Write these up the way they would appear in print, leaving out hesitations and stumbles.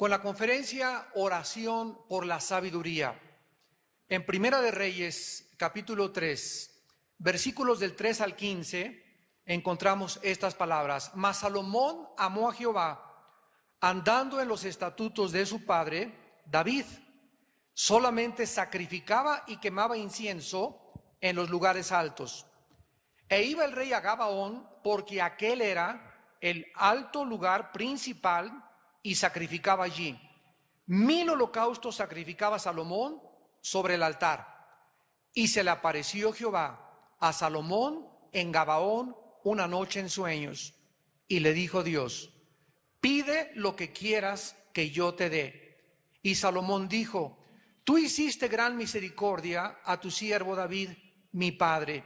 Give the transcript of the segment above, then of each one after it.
con la conferencia Oración por la Sabiduría. En Primera de Reyes, capítulo 3, versículos del 3 al 15, encontramos estas palabras. Mas Salomón amó a Jehová, andando en los estatutos de su padre David. Solamente sacrificaba y quemaba incienso en los lugares altos. E iba el rey a Gabaón, porque aquel era el alto lugar principal, y sacrificaba allí. 1000 holocaustos sacrificaba Salomón sobre el altar. Y se le apareció Jehová a Salomón en Gabaón una noche en sueños. Y le dijo Dios: pide lo que quieras que yo te dé. Y Salomón dijo: tú hiciste gran misericordia a tu siervo David, mi padre,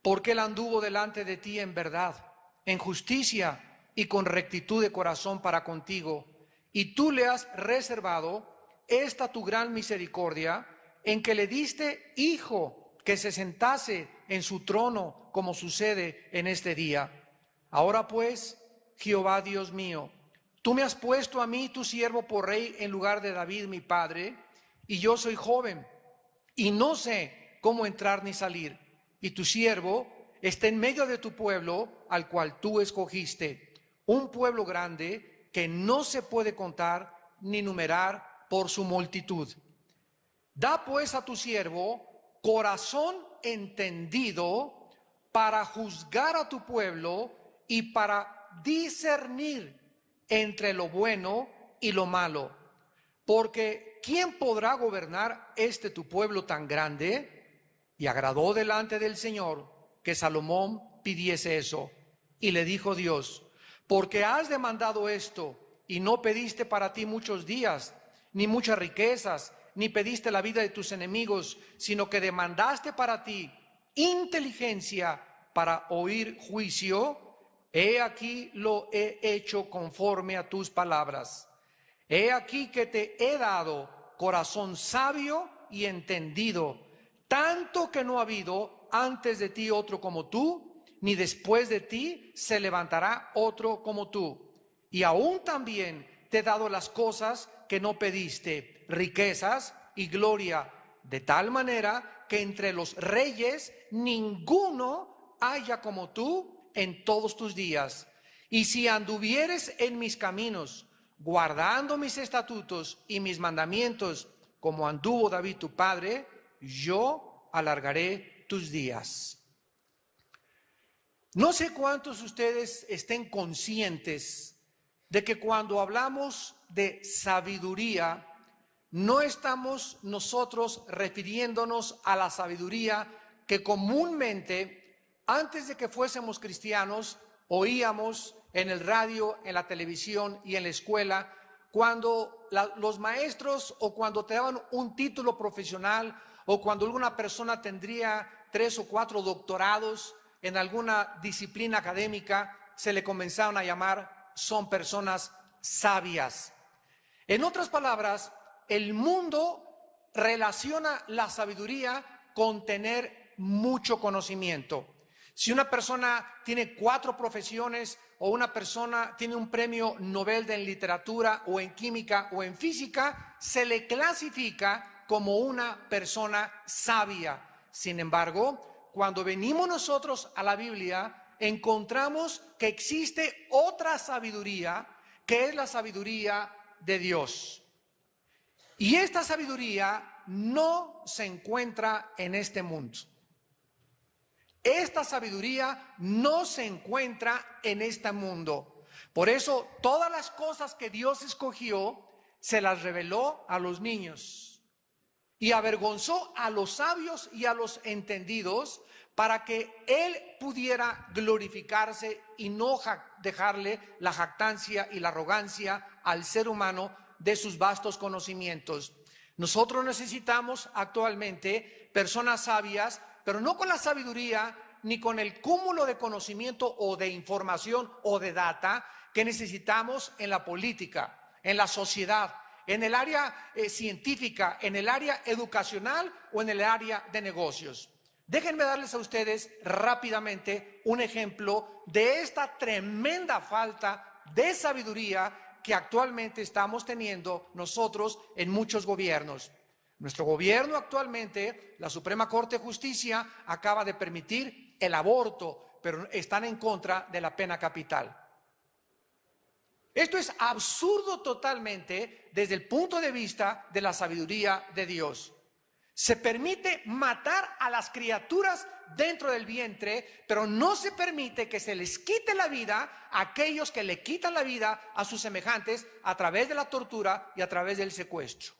porque él anduvo delante de ti en verdad, en justicia y con rectitud de corazón para contigo. Y tú le has reservado esta tu gran misericordia, en que le diste hijo que se sentase en su trono, como sucede en este día. Ahora pues, Jehová Dios mío, tú me has puesto a mí, tu siervo, por rey en lugar de David, mi padre, y yo soy joven, y no sé cómo entrar ni salir. Y tu siervo está en medio de tu pueblo, al cual tú escogiste, un pueblo grande que no se puede contar ni numerar por su multitud. Da pues a tu siervo corazón entendido para juzgar a tu pueblo y para discernir entre lo bueno y lo malo. Porque ¿quién podrá gobernar tu pueblo tan grande? Y agradó delante del Señor que Salomón pidiese eso. Y le dijo Dios: porque has demandado esto, y no pediste para ti muchos días, ni muchas riquezas, ni pediste la vida de tus enemigos, sino que demandaste para ti inteligencia para oír juicio, he aquí lo he hecho conforme a tus palabras. He aquí que te he dado corazón sabio y entendido, tanto que no ha habido antes de ti otro como tú, ni después de ti se levantará otro como tú. Y aún también te he dado las cosas que no pediste, riquezas y gloria, de tal manera que entre los reyes ninguno haya como tú en todos tus días. Y si anduvieres en mis caminos, guardando mis estatutos y mis mandamientos, como anduvo David tu padre, yo alargaré tus días. No sé cuántos de ustedes estén conscientes de que cuando hablamos de sabiduría, no estamos nosotros refiriéndonos a la sabiduría que comúnmente, antes de que fuésemos cristianos, oíamos en el radio, en la televisión y en la escuela, cuando los maestros, o cuando te daban un título profesional, o cuando alguna persona tendría 3 o 4 doctorados en alguna disciplina académica, se le comenzaron a llamar: son personas sabias. En otras palabras, el mundo relaciona la sabiduría con tener mucho conocimiento. Si una persona tiene 4 profesiones, o una persona tiene un premio Nobel en literatura o en química o en física, se le clasifica como una persona sabia. Sin embargo, cuando venimos nosotros a la Biblia, encontramos que existe otra sabiduría, que es la sabiduría de Dios. Y esta sabiduría no se encuentra en este mundo. Esta sabiduría no se encuentra en este mundo. Por eso todas las cosas que Dios escogió se las reveló a los niños y avergonzó a los sabios y a los entendidos, para que Él pudiera glorificarse y no dejarle la jactancia y la arrogancia al ser humano de sus vastos conocimientos. Nosotros necesitamos actualmente personas sabias, pero no con la sabiduría ni con el cúmulo de conocimiento o de información o de data que necesitamos en la política, en la sociedad, en el área científica, en el área educacional o en el área de negocios. Déjenme darles a ustedes rápidamente un ejemplo de esta tremenda falta de sabiduría que actualmente estamos teniendo nosotros en muchos gobiernos. Nuestro gobierno actualmente, la Suprema Corte de Justicia, acaba de permitir el aborto, pero están en contra de la pena capital. Esto es absurdo totalmente desde el punto de vista de la sabiduría de Dios. Se permite matar a las criaturas dentro del vientre, pero no se permite que se les quite la vida a aquellos que le quitan la vida a sus semejantes a través de la tortura y a través del secuestro.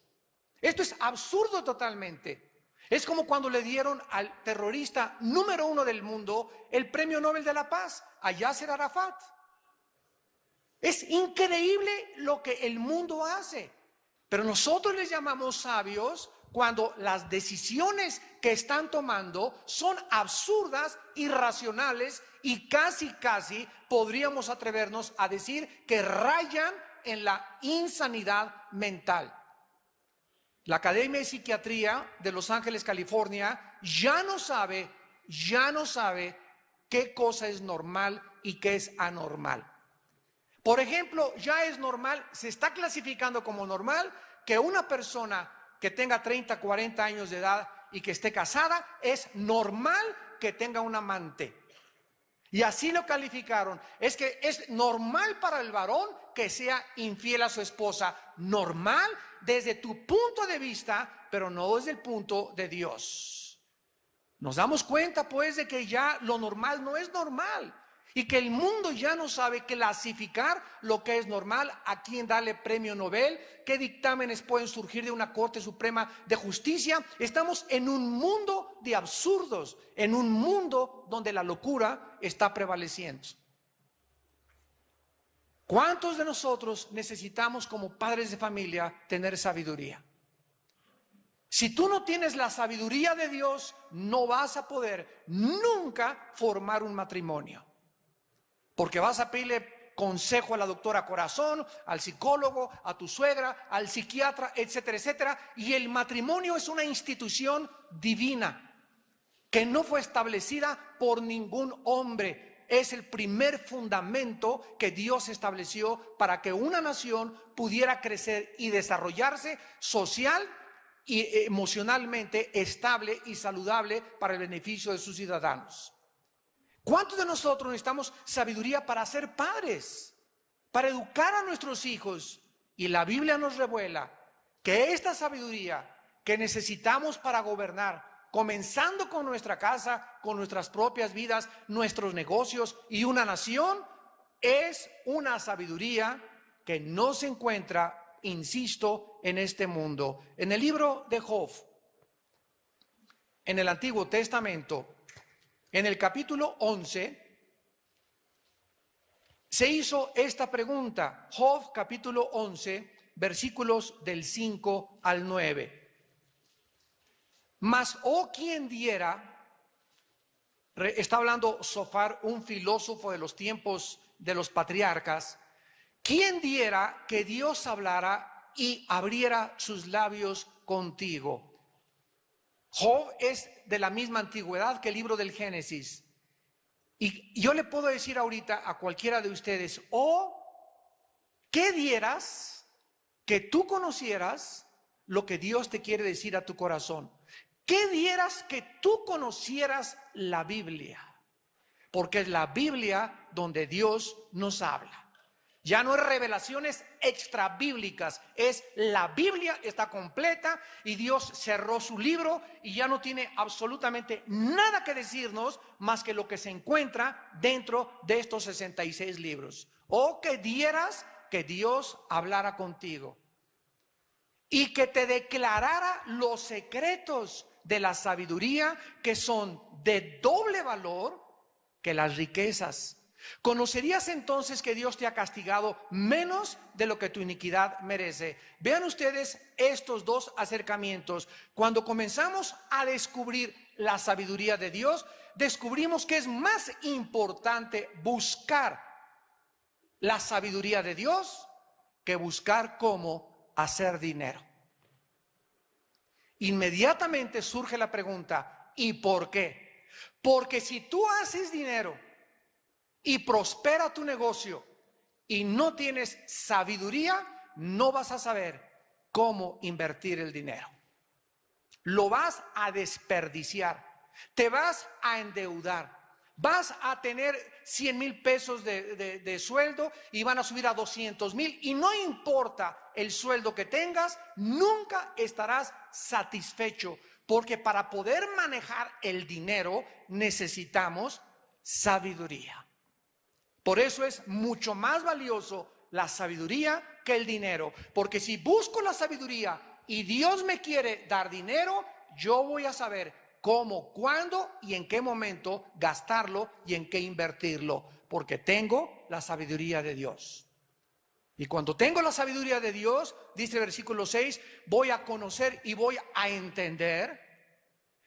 Esto es absurdo totalmente. Es como cuando le dieron al terrorista número 1 del mundo el Premio Nobel de la Paz, a Yasser Arafat. Es increíble lo que el mundo hace, pero nosotros les llamamos sabios cuando las decisiones que están tomando son absurdas, irracionales y casi podríamos atrevernos a decir que rayan en la insanidad mental. La Academia de Psiquiatría de Los Ángeles, California, ya no sabe qué cosa es normal y qué es anormal. Por ejemplo, ya es normal, se está clasificando como normal que una persona que tenga 30, 40 años de edad y que esté casada, es normal que tenga un amante. Y así lo calificaron. Es que es normal para el varón que sea infiel a su esposa. Normal desde tu punto de vista, pero no desde el punto de Dios. Nos damos cuenta pues de que ya lo normal no es normal. Y que el mundo ya no sabe clasificar lo que es normal, a quién darle premio Nobel, qué dictámenes pueden surgir de una Corte Suprema de Justicia. Estamos en un mundo de absurdos, en un mundo donde la locura está prevaleciendo. ¿Cuántos de nosotros necesitamos como padres de familia tener sabiduría? Si tú no tienes la sabiduría de Dios, no vas a poder nunca formar un matrimonio. Porque vas a pedirle consejo a la doctora Corazón, al psicólogo, a tu suegra, al psiquiatra, etcétera, etcétera. Y el matrimonio es una institución divina que no fue establecida por ningún hombre. Es el primer fundamento que Dios estableció para que una nación pudiera crecer y desarrollarse social y emocionalmente estable y saludable para el beneficio de sus ciudadanos. ¿Cuántos de nosotros necesitamos sabiduría para ser padres, para educar a nuestros hijos? Y la Biblia nos revela que esta sabiduría que necesitamos para gobernar, comenzando con nuestra casa, con nuestras propias vidas, nuestros negocios y una nación, es una sabiduría que no se encuentra, insisto, en este mundo. En el libro de Job, en el Antiguo Testamento, en el capítulo 11, se hizo esta pregunta. Job capítulo 11, versículos del 5 al 9. Mas, ¿quién diera? Está hablando Sofar, un filósofo de los tiempos de los patriarcas. ¿Quién diera que Dios hablara y abriera sus labios contigo? Job es de la misma antigüedad que el libro del Génesis. Y yo le puedo decir ahorita a cualquiera de ustedes, ¿qué dieras que tú conocieras lo que Dios te quiere decir a tu corazón? ¿Qué dieras que tú conocieras la Biblia? Porque es la Biblia donde Dios nos habla. Ya no es revelaciones extrabíblicas, es la Biblia, está completa y Dios cerró su libro y ya no tiene absolutamente nada que decirnos más que lo que se encuentra dentro de estos 66 libros. O que dieras que Dios hablara contigo y que te declarara los secretos de la sabiduría que son de doble valor que las riquezas. ¿Conocerías entonces que Dios te ha castigado menos de lo que tu iniquidad merece? Vean ustedes estos dos acercamientos. Cuando comenzamos a descubrir la sabiduría de Dios, descubrimos que es más importante buscar la sabiduría de Dios que buscar cómo hacer dinero. Inmediatamente surge la pregunta, ¿y por qué? Porque si tú haces dinero y prospera tu negocio y no tienes sabiduría, no vas a saber cómo invertir el dinero. Lo vas a desperdiciar, te vas a endeudar. Vas a tener 100,000 pesos de sueldo y van a subir a 200,000, y no importa el sueldo que tengas, nunca estarás satisfecho, porque para poder manejar el dinero necesitamos sabiduría. Por eso es mucho más valioso la sabiduría que el dinero, porque si busco la sabiduría y Dios me quiere dar dinero, yo voy a saber cómo, cuándo y en qué momento gastarlo y en qué invertirlo, porque tengo la sabiduría de Dios. Y cuando tengo la sabiduría de Dios, dice el versículo 6, voy a conocer y voy a entender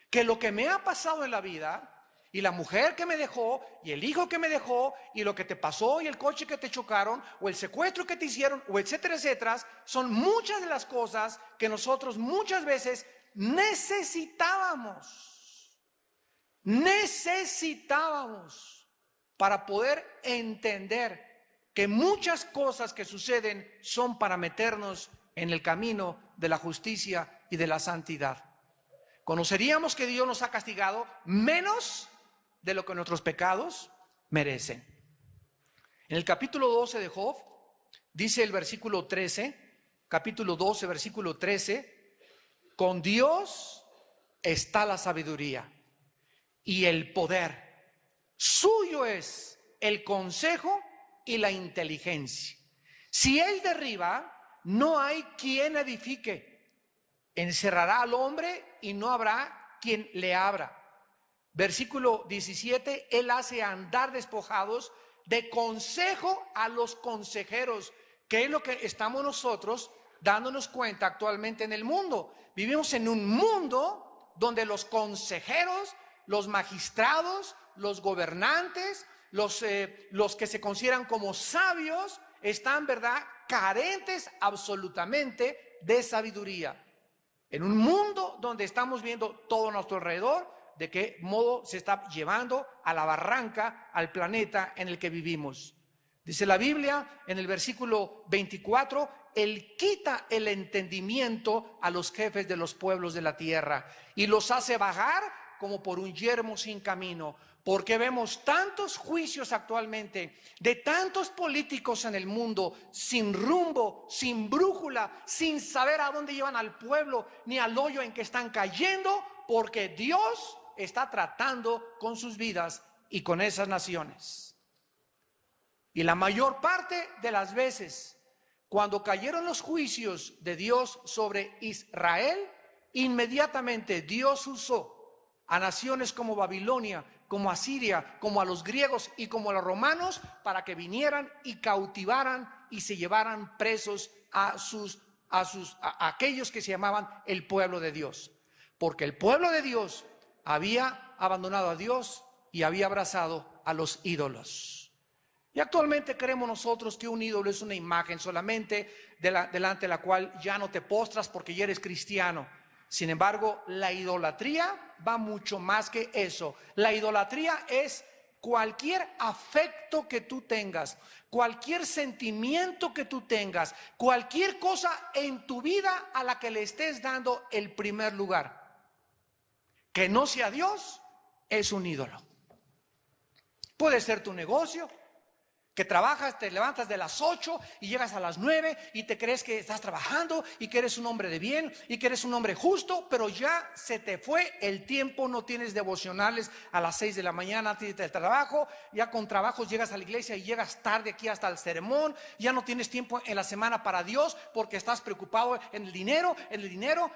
que lo que me ha pasado en la vida, y la mujer que me dejó, y el hijo que me dejó, y lo que te pasó, y el coche que te chocaron, o el secuestro que te hicieron, o etcétera, etcétera, son muchas de las cosas que nosotros muchas veces necesitábamos para poder entender que muchas cosas que suceden son para meternos en el camino de la justicia y de la santidad. Conoceríamos que Dios nos ha castigado menos de lo que nuestros pecados merecen. En el capítulo 12 de Job, dice el versículo 13, capítulo 12, versículo 13, con Dios está la sabiduría y el poder. Suyo es el consejo y la inteligencia. Si Él derriba, no hay quien edifique. Encerrará al hombre y no habrá quien le abra. Versículo 17, Él hace andar despojados de consejo a los consejeros, que es lo que estamos nosotros dándonos cuenta actualmente en el mundo. Vivimos en un mundo donde los consejeros, los magistrados, los gobernantes, los que se consideran como sabios, están, ¿verdad?, carentes absolutamente de sabiduría. En un mundo donde estamos viendo todo a nuestro alrededor, de qué modo se está llevando a la barranca al planeta en el que vivimos. Dice la Biblia en el versículo 24, Él quita el entendimiento a los jefes de los pueblos de la tierra y los hace vagar como por un yermo sin camino. Porque vemos tantos juicios actualmente de tantos políticos en el mundo sin rumbo, sin brújula, sin saber a dónde llevan al pueblo ni al hoyo en que están cayendo, porque Dios está tratando con sus vidas y con esas naciones. Y la mayor parte de las veces, cuando cayeron los juicios de Dios sobre Israel, inmediatamente Dios usó a naciones como Babilonia, como Asiria, como a los griegos y como a los romanos, para que vinieran y cautivaran y se llevaran presos a aquellos que se llamaban el pueblo de Dios. Porque el pueblo de Dios había abandonado a Dios y había abrazado a los ídolos. Y actualmente creemos nosotros que un ídolo es una imagen solamente delante de la cual ya no te postras porque ya eres cristiano. Sin embargo, la idolatría va mucho más que eso. La idolatría es cualquier afecto que tú tengas, cualquier sentimiento que tú tengas, cualquier cosa en tu vida a la que le estés dando el primer lugar. Que no sea Dios, es un ídolo. Puede ser tu negocio, que trabajas, te levantas de las 8 y llegas a las 9 y te crees que estás trabajando y que eres un hombre de bien y que eres un hombre justo, pero ya se te fue el tiempo, no tienes devocionales a las 6 de la mañana antes del trabajo, ya con trabajos llegas a la iglesia y llegas tarde aquí hasta el sermón, ya no tienes tiempo en la semana para Dios porque estás preocupado en el dinero,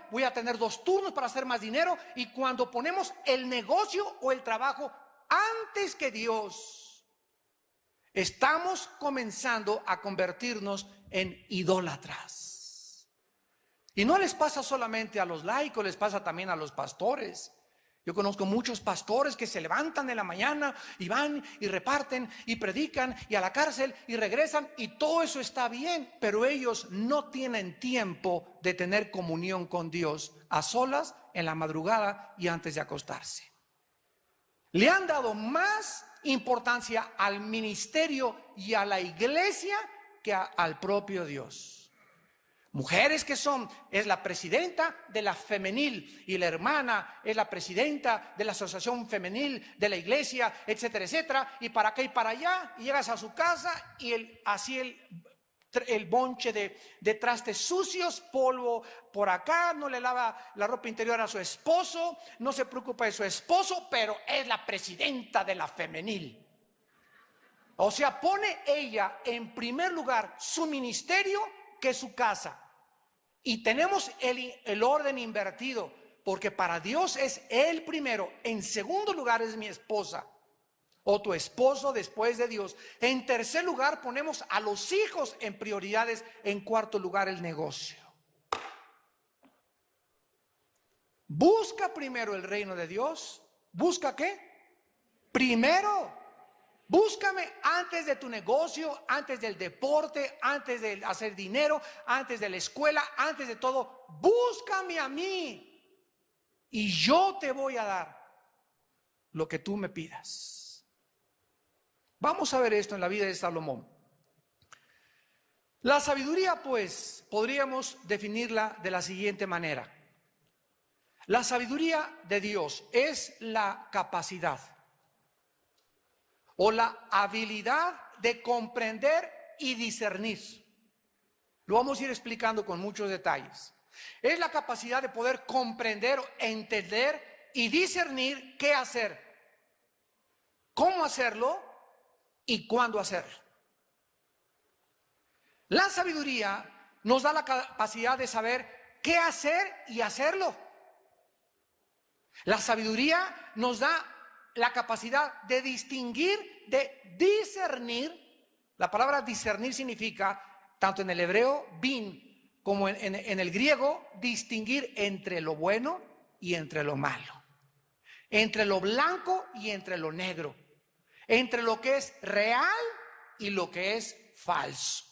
voy a tener 2 turnos para hacer más dinero, y cuando ponemos el negocio o el trabajo antes que Dios, estamos comenzando a convertirnos en idólatras. Y no les pasa solamente a los laicos, les pasa también a los pastores. Yo conozco muchos pastores que se levantan en la mañana y van y reparten y predican y a la cárcel y regresan, y todo eso está bien, pero ellos no tienen tiempo de tener comunión con Dios a solas, en la madrugada y antes de acostarse. Le han dado más importancia al ministerio y a la iglesia que al propio Dios. Mujeres que es la presidenta de la femenil y la hermana es la presidenta de la asociación femenil de la iglesia, etcétera, etcétera. Y para acá y para allá, y llegas a su casa y así el bonche de trastes sucios, polvo por acá, no le lava la ropa interior a su esposo, no se preocupa de su esposo, pero es la presidenta de la femenil. O sea, pone ella en primer lugar su ministerio que su casa. Y tenemos el orden invertido, porque para Dios es Él primero, en segundo lugar es mi esposa o tu esposo después de Dios. En tercer lugar ponemos a los hijos en prioridades, en cuarto lugar el negocio. Busca primero el reino de Dios. ¿Busca qué? Primero. Búscame antes de tu negocio, antes del deporte, antes de hacer dinero, antes de la escuela, antes de todo. Búscame a mí y yo te voy a dar lo que tú me pidas. Vamos a ver esto en la vida de Salomón. La sabiduría, pues, podríamos definirla de la siguiente manera. La sabiduría de Dios es la capacidad o la habilidad de comprender y discernir. Lo vamos a ir explicando con muchos detalles. Es la capacidad de poder comprender, entender y discernir qué hacer, cómo hacerlo y cuándo hacerlo. La sabiduría nos da la capacidad de saber qué hacer y hacerlo. La sabiduría nos da la capacidad de distinguir, de discernir. La palabra discernir significa, tanto en el hebreo, bin, como en el griego, distinguir entre lo bueno y entre lo malo, entre lo blanco y entre lo negro, entre lo que es real y lo que es falso.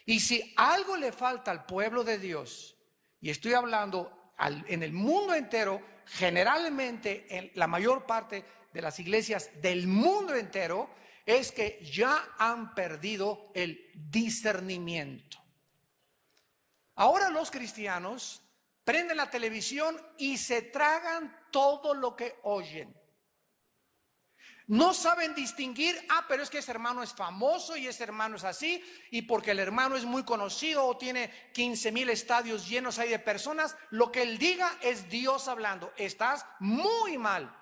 Y si algo le falta al pueblo de Dios, y estoy hablando en el mundo entero, generalmente en la mayor parte de las iglesias del mundo entero, es que ya han perdido el discernimiento. Ahora los cristianos prenden la televisión y se tragan todo lo que oyen. No saben distinguir, pero es que ese hermano es famoso y ese hermano es así, y porque el hermano es muy conocido o tiene 15,000 estadios llenos ahí de personas, lo que él diga es Dios hablando. Estás muy mal.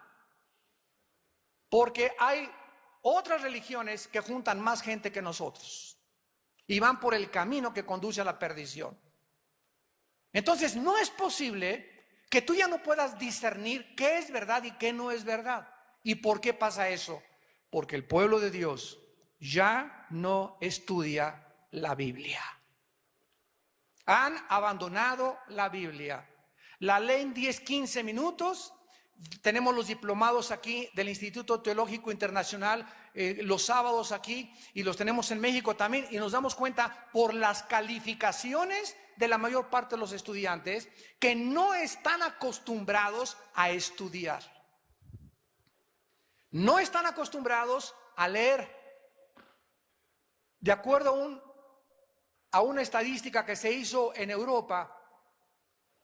Porque hay otras religiones que juntan más gente que nosotros y van por el camino que conduce a la perdición. Entonces no es posible que tú ya no puedas discernir qué es verdad y qué no es verdad. ¿Y por qué pasa eso? Porque el pueblo de Dios ya no estudia la Biblia. Han abandonado la Biblia. La leen 10-15 minutos. Tenemos los diplomados aquí del Instituto Teológico Internacional los sábados aquí, y los tenemos en México también, y nos damos cuenta por las calificaciones de la mayor parte de los estudiantes que no están acostumbrados a estudiar. No están acostumbrados a leer. De acuerdo a una estadística que se hizo en Europa,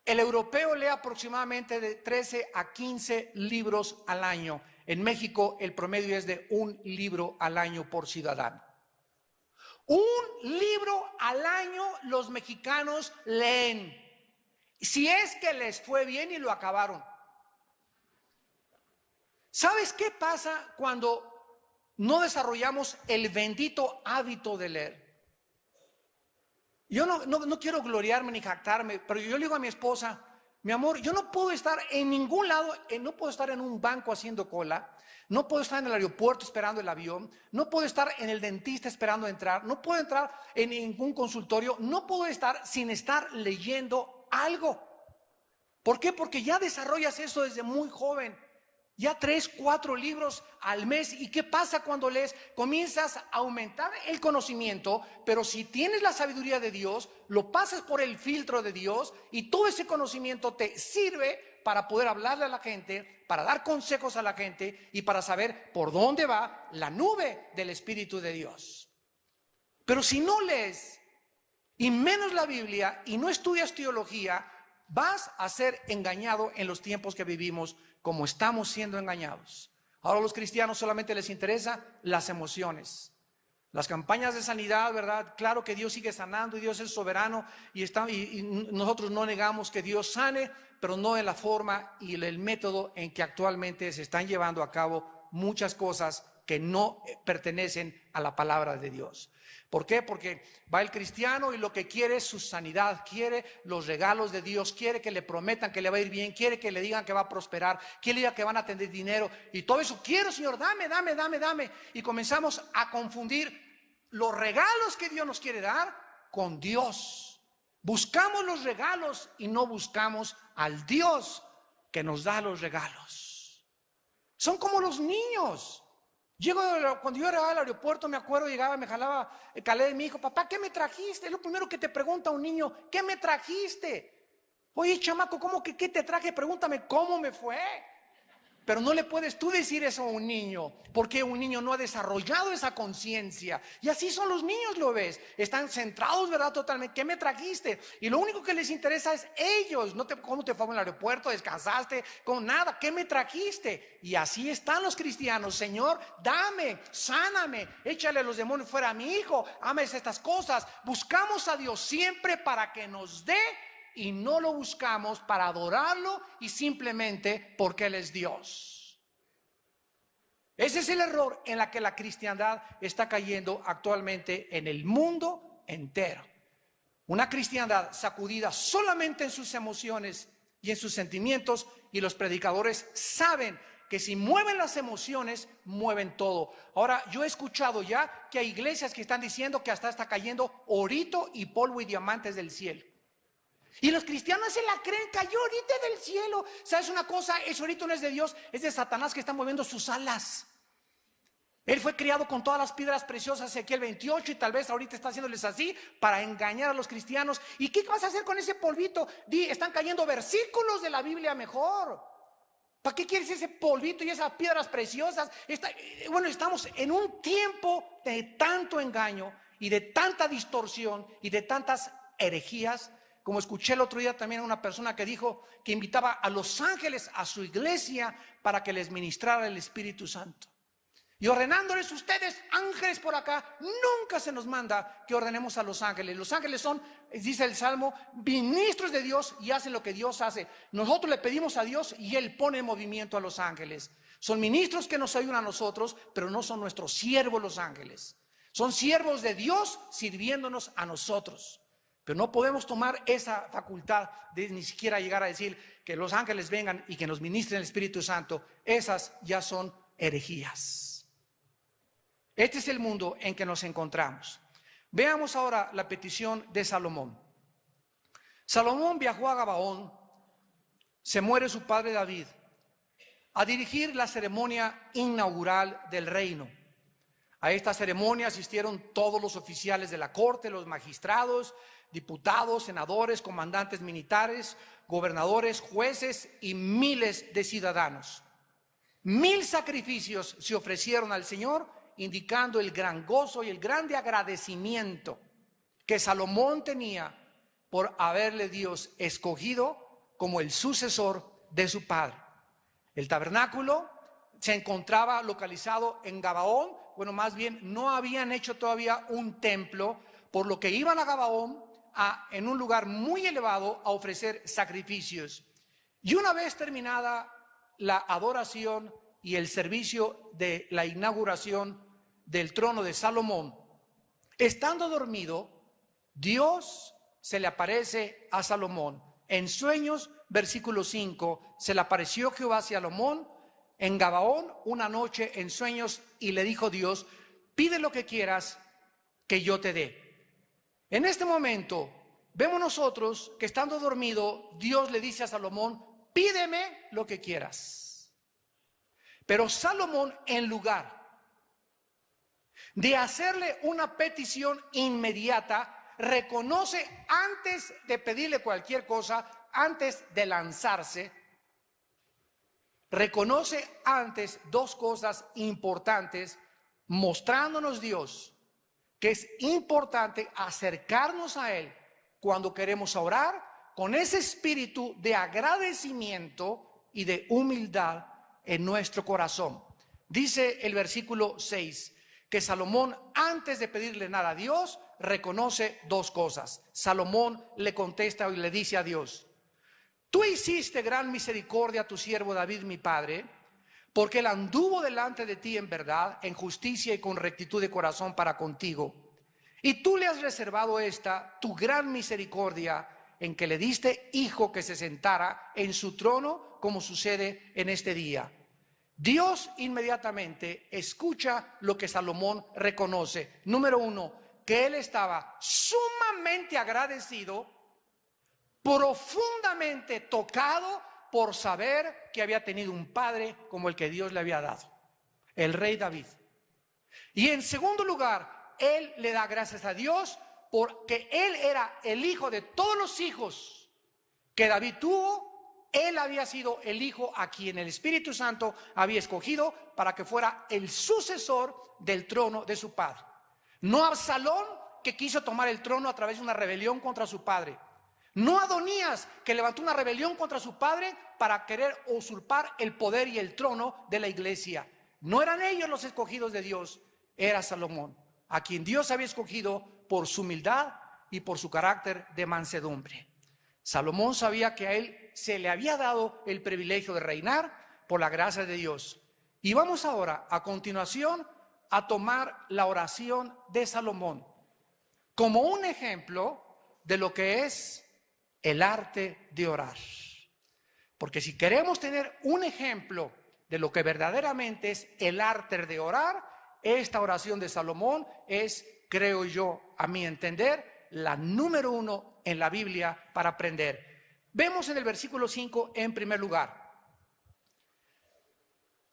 el europeo lee aproximadamente de 13 a 15 libros al año. En México el promedio es de 1 libro al año por ciudadano. 1 libro al año los mexicanos leen, si es que les fue bien y lo acabaron. ¿Sabes qué pasa cuando no desarrollamos el bendito hábito de leer? Yo no quiero gloriarme ni jactarme, pero yo le digo a mi esposa, mi amor, yo no puedo estar en ningún lado, no puedo estar en un banco haciendo cola, no puedo estar en el aeropuerto esperando el avión, no puedo estar en el dentista esperando entrar, no puedo entrar en ningún consultorio, no puedo estar sin estar leyendo algo. ¿Por qué? Porque ya desarrollas eso desde muy joven. Ya 3, 4 libros al mes. ¿Y qué pasa cuando lees? Comienzas a aumentar el conocimiento, pero si tienes la sabiduría de Dios, lo pasas por el filtro de Dios y todo ese conocimiento te sirve para poder hablarle a la gente, para dar consejos a la gente y para saber por dónde va la nube del Espíritu de Dios. Pero si no lees, y menos la Biblia, y no estudias teología, vas a ser engañado en los tiempos que vivimos, como estamos siendo engañados. Ahora a los cristianos solamente les interesa las emociones. Las campañas de sanidad, ¿verdad? Claro que Dios sigue sanando y Dios es soberano y nosotros no negamos que Dios sane, pero no en la forma y el método en que actualmente se están llevando a cabo muchas cosas que no pertenecen a la palabra de Dios. ¿Por qué? Porque va el cristiano y lo que quiere es su sanidad, quiere los regalos de Dios, quiere que le prometan que le va a ir bien, quiere que le digan que va a prosperar, quiere que van a tener dinero y todo eso. Quiero, Señor, dame. Y comenzamos a confundir los regalos que Dios nos quiere dar con Dios. Buscamos los regalos y no buscamos al Dios que nos da los regalos. Son como los niños. Cuando yo llegaba al aeropuerto, me acuerdo, llegaba, me jalaba Caleb y me dijo: papá, ¿qué me trajiste? Es lo primero que te pregunta un niño: ¿qué me trajiste? Oye, chamaco, ¿cómo que qué te traje? Pregúntame cómo me fue. Pero no le puedes tú decir eso a un niño, porque un niño no ha desarrollado esa conciencia. Y así son los niños, lo ves. Están centrados, ¿verdad? Totalmente. ¿Qué me trajiste? Y lo único que les interesa es ellos. ¿Cómo te fue en el aeropuerto? ¿Descansaste? Con nada. ¿Qué me trajiste? Y así están los cristianos. Señor, dame, sáname, échale a los demonios fuera a mi hijo. Ames estas cosas. Buscamos a Dios siempre para que nos dé, y no lo buscamos para adorarlo y simplemente porque Él es Dios. Ese es el error en la que la cristiandad está cayendo actualmente en el mundo entero. Una cristiandad sacudida solamente en sus emociones y en sus sentimientos, y los predicadores saben que si mueven las emociones, mueven todo. Ahora, yo he escuchado ya que hay iglesias que están diciendo que hasta está cayendo orito y polvo y diamantes del cielo. Y los cristianos se la creen, cayó ahorita del cielo. ¿Sabes una cosa? Eso ahorita no es de Dios, es de Satanás, que está moviendo sus alas. Él fue criado con todas las piedras preciosas, Ezequiel 28, y tal vez ahorita está haciéndoles así para engañar a los cristianos. ¿Y qué vas a hacer con ese polvito? Están cayendo versículos de la Biblia mejor. ¿Para qué quieres ese polvito y esas piedras preciosas? Bueno, estamos en un tiempo de tanto engaño y de tanta distorsión y de tantas herejías. Como escuché el otro día también a una persona que dijo que invitaba a los ángeles a su iglesia para que les ministrara el Espíritu Santo. Y ordenándoles: ustedes, ángeles por acá. Nunca se nos manda que ordenemos a los ángeles. Los ángeles son, dice el Salmo, ministros de Dios y hacen lo que Dios hace. Nosotros le pedimos a Dios y Él pone en movimiento a los ángeles. Son ministros que nos ayudan a nosotros, pero no son nuestros siervos los ángeles. Son siervos de Dios sirviéndonos a nosotros. Pero no podemos tomar esa facultad de ni siquiera llegar a decir que los ángeles vengan y que nos ministren el Espíritu Santo. Esas ya son herejías. Este es el mundo en que nos encontramos. Veamos ahora la petición de Salomón. Salomón viajó a Gabaón, se muere su padre David, a dirigir la ceremonia inaugural del reino. A esta ceremonia asistieron todos los oficiales de la corte, los magistrados, diputados, senadores, comandantes militares, gobernadores, jueces y miles de ciudadanos. 1000 sacrificios se ofrecieron al Señor, indicando el gran gozo y el grande agradecimiento que Salomón tenía por haberle Dios escogido como el sucesor de su padre. El tabernáculo se encontraba localizado en Gabaón. Bueno, más bien no habían hecho todavía un templo, por lo que iban a Gabaón, en un lugar muy elevado, a ofrecer sacrificios. Y una vez terminada la adoración y el servicio de la inauguración del trono de Salomón, estando dormido, Dios se le aparece a Salomón en sueños. Versículo 5, se le apareció Jehová a Salomón en Gabaón una noche en sueños, y le dijo Dios: pide lo que quieras que yo te dé. En este momento vemos nosotros que, estando dormido, Dios le dice a Salomón: pídeme lo que quieras. Pero Salomón, en lugar de hacerle una petición inmediata, reconoce, antes de pedirle cualquier cosa, antes de lanzarse, reconoce antes dos cosas importantes, mostrándonos Dios que es importante acercarnos a Él cuando queremos orar con ese espíritu de agradecimiento y de humildad en nuestro corazón. Dice el versículo 6 que Salomón, antes de pedirle nada a Dios, reconoce dos cosas. Salomón le contesta y le dice a Dios: tú hiciste gran misericordia a tu siervo David mi padre, porque él anduvo delante de ti en verdad, en justicia y con rectitud de corazón para contigo. Y tú le has reservado tu gran misericordia, en que le diste hijo que se sentara en su trono, como sucede en este día. Dios inmediatamente escucha lo que Salomón reconoce. Número uno, que él estaba sumamente agradecido, profundamente tocado por saber que había tenido un padre como el que Dios le había dado, el rey David. Y en segundo lugar, él le da gracias a Dios porque él era el hijo de todos los hijos que David tuvo. Él había sido el hijo a quien el Espíritu Santo había escogido para que fuera el sucesor del trono de su padre. No Absalón, que quiso tomar el trono a través de una rebelión contra su padre. No Adonías, que levantó una rebelión contra su padre para querer usurpar el poder y el trono de la iglesia. No eran ellos los escogidos de Dios, era Salomón, a quien Dios había escogido por su humildad y por su carácter de mansedumbre. Salomón sabía que a él se le había dado el privilegio de reinar por la gracia de Dios. Y vamos ahora, a continuación, a tomar la oración de Salomón como un ejemplo de lo que es el arte de orar. Porque si queremos tener un ejemplo de lo que verdaderamente es el arte de orar, esta oración de Salomón es, creo yo, a mi entender, la número uno en la Biblia para aprender. Vemos en el versículo 5, en primer lugar,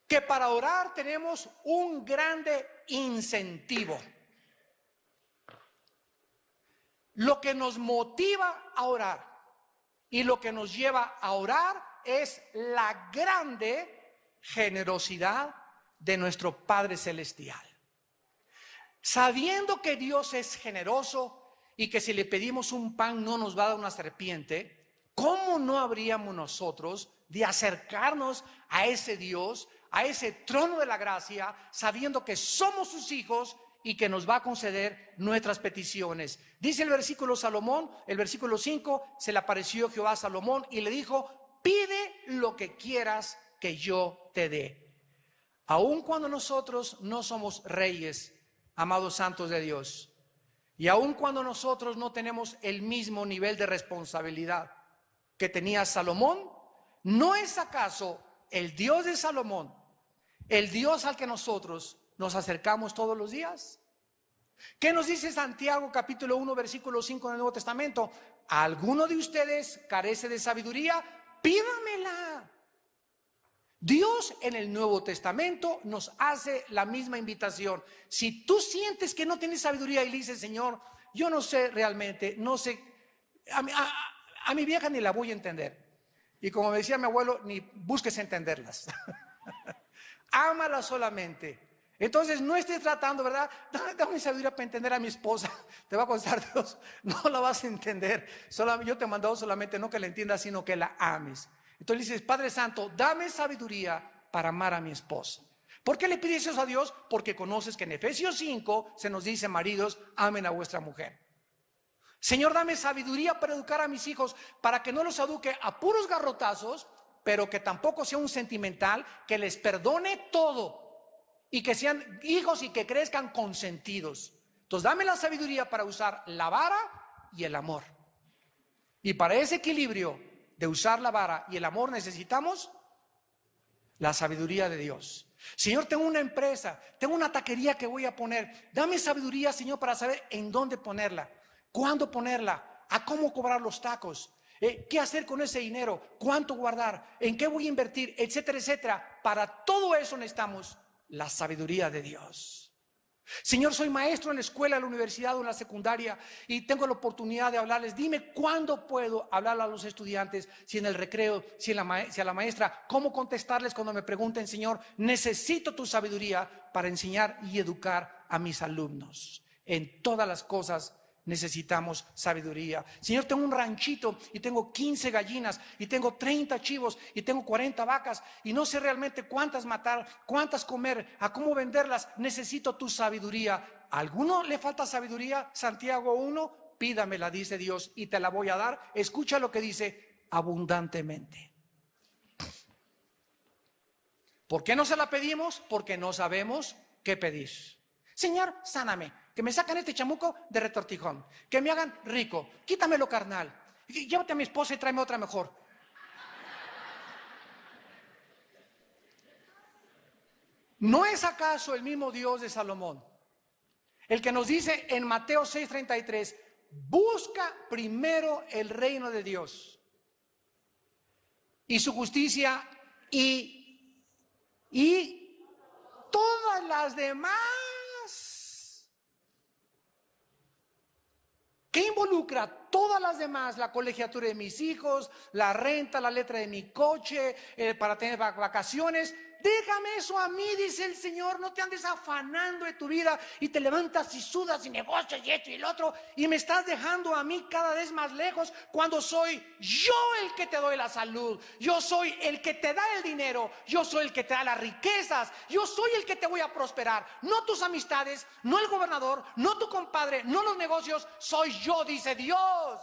que para orar tenemos un grande incentivo. Lo que nos motiva a orar y lo que nos lleva a orar es la grande generosidad de nuestro Padre Celestial. Sabiendo que Dios es generoso y que si le pedimos un pan no nos va a dar una serpiente, ¿cómo no habríamos nosotros de acercarnos a ese Dios, a ese trono de la gracia, sabiendo que somos sus hijos y que nos va a conceder nuestras peticiones? Dice el versículo Salomón, el versículo 5, se le apareció Jehová a Salomón y le dijo: pide lo que quieras que yo te dé. Aun cuando nosotros no somos reyes, amados santos de Dios, y aun cuando nosotros no tenemos el mismo nivel de responsabilidad que tenía Salomón, ¿no es acaso el Dios de Salomón el Dios al que nosotros nos acercamos todos los días? ¿Qué nos dice Santiago capítulo 1 versículo 5 del Nuevo Testamento? ¿Alguno de ustedes carece de sabiduría? Pídamela. Dios en el Nuevo Testamento nos hace la misma invitación. Si tú sientes que no tienes sabiduría y le dices: Señor, yo no sé realmente, no sé, a mi vieja ni la voy a entender. Y como decía mi abuelo, ni busques entenderlas. Ámala solamente. Entonces no estés tratando, ¿verdad? Dame sabiduría para entender a mi esposa. Te va a costar Dios, no la vas a entender. Yo te he mandado solamente no que la entiendas, sino que la ames. Entonces dices: Padre Santo, dame sabiduría para amar a mi esposa. ¿Por qué le pides eso a Dios? Porque conoces que en Efesios 5 se nos dice: maridos, amen a vuestra mujer. Señor, dame sabiduría para educar a mis hijos, para que no los eduque a puros garrotazos, pero que tampoco sea un sentimental, que les perdone todo y que sean hijos y que crezcan consentidos. Entonces dame la sabiduría para usar la vara y el amor. Y para ese equilibrio de usar la vara y el amor necesitamos la sabiduría de Dios. Señor, tengo una empresa, tengo una taquería que voy a poner. Dame sabiduría, Señor, para saber en dónde ponerla, cuándo ponerla, a cómo cobrar los tacos, qué hacer con ese dinero, cuánto guardar, en qué voy a invertir, etcétera, etcétera. Para todo eso necesitamos la sabiduría de Dios. Señor, soy maestro en la escuela, en la universidad o en la secundaria y tengo la oportunidad de hablarles. Dime cuándo puedo hablar a los estudiantes, si en el recreo, si a la maestra, cómo contestarles cuando me pregunten. Señor, necesito tu sabiduría para enseñar y educar a mis alumnos. En todas las cosas necesitamos sabiduría. Señor, tengo un ranchito y tengo 15 gallinas y tengo 30 chivos y tengo 40 vacas y no sé realmente cuántas matar, cuántas comer, a cómo venderlas. Necesito tu sabiduría. ¿A alguno le falta sabiduría? Santiago 1, pídamela, dice Dios, y te la voy a dar. Escucha lo que dice: abundantemente. ¿Por qué no se la pedimos? Porque no sabemos qué pedir. Señor, sáname, que me sacan este chamuco de retortijón, que me hagan rico, quítame lo carnal, llévate a mi esposa y tráeme otra mejor. ¿No es acaso el mismo Dios de Salomón el que nos dice en Mateo 6:33, busca primero el reino de Dios y su justicia y todas las demás? ¿Qué involucra todas las demás? La colegiatura de mis hijos, la renta, la letra de mi coche, para tener vacaciones. Déjame eso a mí, dice el Señor. No te andes afanando de tu vida y te levantas y sudas y negocios y esto y el otro, y me estás dejando a mí cada vez más lejos, cuando soy yo el que te doy la salud, yo soy el que te da el dinero, yo soy el que te da las riquezas, yo soy el que te voy a prosperar. No tus amistades, no el gobernador, no tu compadre, no los negocios, soy yo, dice Dios.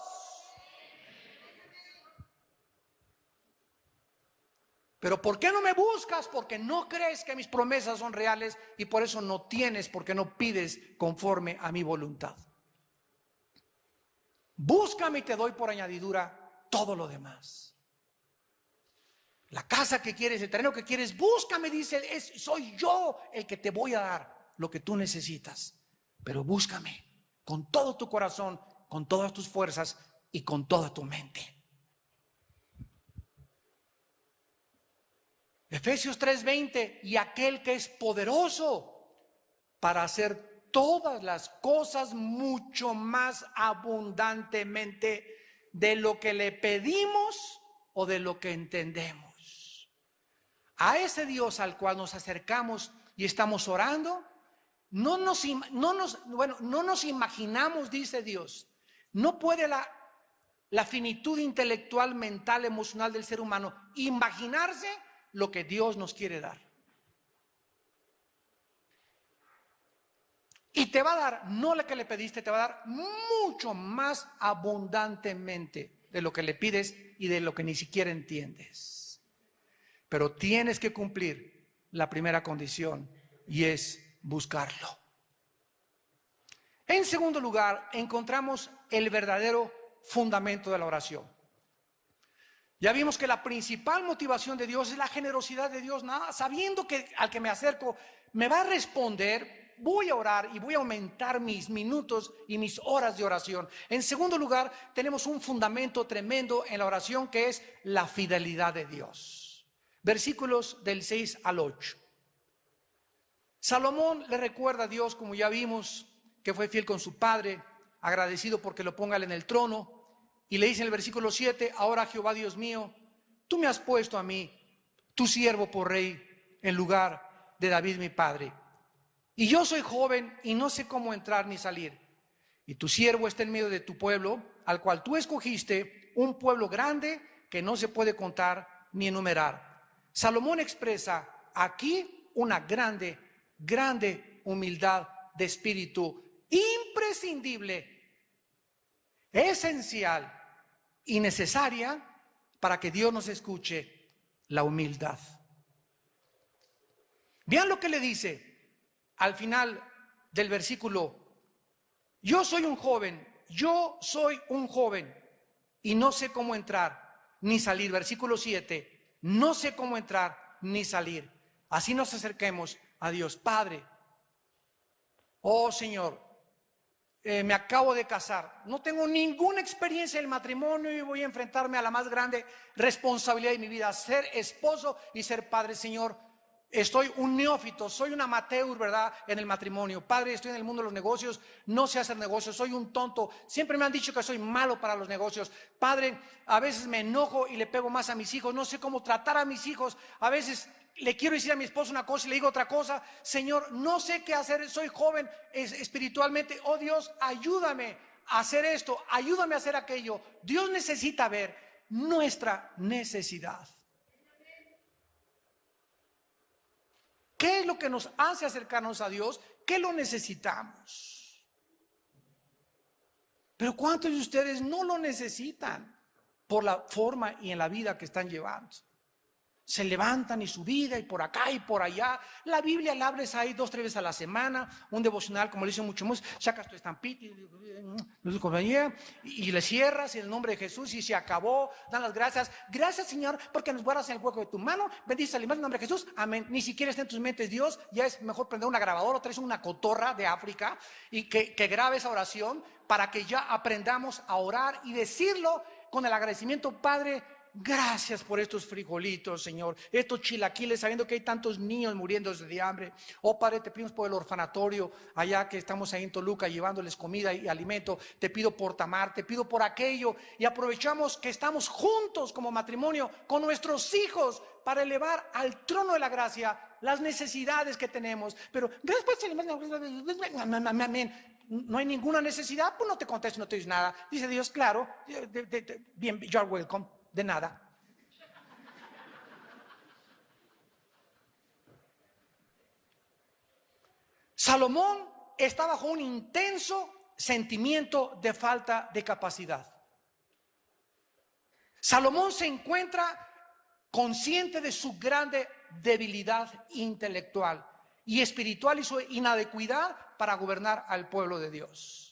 Pero ¿por qué no me buscas? Porque no crees que mis promesas son reales y por eso no tienes, porque no pides conforme a mi voluntad. Búscame y te doy por añadidura todo lo demás. La casa que quieres, el terreno que quieres, búscame, dice, soy yo el que te voy a dar lo que tú necesitas. Pero búscame con todo tu corazón, con todas tus fuerzas y con toda tu mente. Efesios 3:20, y aquel que es poderoso para hacer todas las cosas mucho más abundantemente de lo que le pedimos o de lo que entendemos. A ese Dios al cual nos acercamos y estamos orando, no nos imaginamos, dice Dios. No puede la finitud intelectual, mental, emocional del ser humano imaginarse lo que Dios nos quiere dar. Y te va a dar, no lo que le pediste, te va a dar mucho más abundantemente de lo que le pides y de lo que ni siquiera entiendes. Pero tienes que cumplir la primera condición, y es buscarlo. En segundo lugar, encontramos el verdadero fundamento de la oración. Ya vimos que la principal motivación de Dios es la generosidad de Dios. Nada, sabiendo que al que me acerco me va a responder, voy a orar y voy a aumentar mis minutos y mis horas de oración. En segundo lugar, tenemos un fundamento tremendo en la oración, que es la fidelidad de Dios. Versículos del 6 al 8. Salomón le recuerda a Dios, como ya vimos, que fue fiel con su padre, agradecido porque lo ponga en el trono. Y le dice en el versículo 7, ahora Jehová Dios mío, tú me has puesto a mí, tu siervo, por rey en lugar de David mi padre. Y yo soy joven y no sé cómo entrar ni salir. Y tu siervo está en medio de tu pueblo, al cual tú escogiste, un pueblo grande que no se puede contar ni enumerar. Salomón expresa aquí una grande humildad de espíritu, imprescindible, esencial y necesaria para que Dios nos escuche: la humildad. Vean lo que le dice al final del versículo: yo soy un joven y no sé cómo entrar ni salir. Versículo 7, no sé cómo entrar ni salir. Así nos acerquemos a Dios. Padre, oh Señor, me acabo de casar, no tengo ninguna experiencia en el matrimonio y voy a enfrentarme a la más grande responsabilidad de mi vida: ser esposo y ser padre. Señor, estoy un neófito, soy un amateur, ¿verdad?, en el matrimonio. Padre, estoy en el mundo de los negocios, no sé hacer negocios, soy un tonto, siempre me han dicho que soy malo para los negocios. Padre, a veces me enojo y le pego más a mis hijos, no sé cómo tratar a mis hijos, a veces le quiero decir a mi esposo una cosa y le digo otra cosa. Señor, no sé qué hacer, soy joven espiritualmente. Oh Dios, ayúdame a hacer esto, ayúdame a hacer aquello. Dios necesita ver nuestra necesidad. ¿Qué es lo que nos hace acercarnos a Dios? ¿Qué lo necesitamos? Pero ¿cuántos de ustedes no lo necesitan por la forma y en la vida que están llevando? Se levantan y su vida y por acá y por allá. La Biblia la abres ahí 2, 3 veces a la semana, un devocional, como le dicen mucho más, sacas tu estampita y le cierras en el nombre de Jesús y se acabó. Dan las gracias. Gracias, Señor, porque nos guardas en el hueco de tu mano. Bendice al en nombre de Jesús. Amén. Ni siquiera está en tus mentes Dios. Ya es mejor prender una grabadora o traes una cotorra de África y que grabe esa oración para que ya aprendamos a orar y decirlo con el agradecimiento. Padre, gracias por estos frijolitos, Señor, estos chilaquiles, sabiendo que hay tantos niños muriéndose de hambre. Oh Padre, te pedimos por el orfanatorio allá que estamos ahí en Toluca llevándoles comida y alimento. Te pido por Tamar, te pido por aquello, y aprovechamos que estamos juntos como matrimonio con nuestros hijos para elevar al trono de la gracia las necesidades que tenemos. Pero después, amén. No hay ninguna necesidad, pues no te contesto, no te dices nada. Dice Dios, claro, bien, you are welcome. De nada. Salomón está bajo un intenso sentimiento de falta de capacidad. Salomón se encuentra consciente de su grande debilidad intelectual y espiritual y su inadecuidad para gobernar al pueblo de Dios.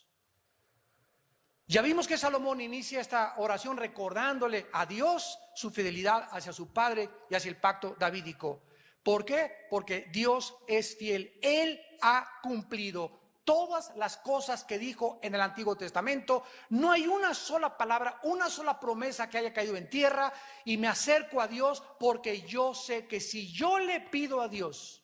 Ya vimos que Salomón inicia esta oración recordándole a Dios su fidelidad hacia su padre y hacia el pacto davídico. ¿Por qué? Porque Dios es fiel. Él ha cumplido todas las cosas que dijo en el Antiguo Testamento. No hay una sola palabra, una sola promesa que haya caído en tierra. Y me acerco a Dios porque yo sé que si yo le pido a Dios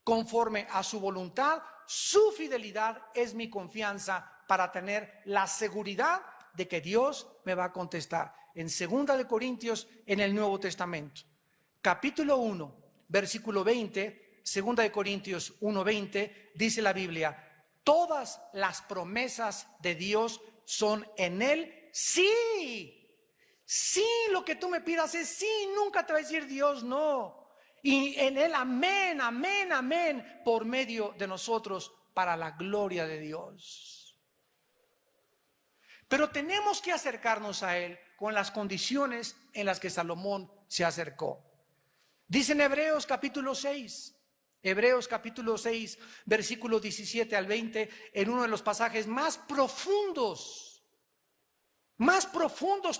conforme a su voluntad, su fidelidad es mi confianza para tener la seguridad de que Dios me va a contestar. En 2 Corintios, en el Nuevo Testamento, capítulo 1, versículo 20, 2 Corintios 1:20, dice la Biblia: todas las promesas de Dios son en Él sí. Sí, lo que tú me pidas es sí, nunca te va a decir Dios no. Y en Él amén, amén, amén, por medio de nosotros, para la gloria de Dios. Pero tenemos que acercarnos a Él con las condiciones en las que Salomón se acercó. Dice en Hebreos capítulo 6, versículos 17 al 20, en uno de los pasajes más profundos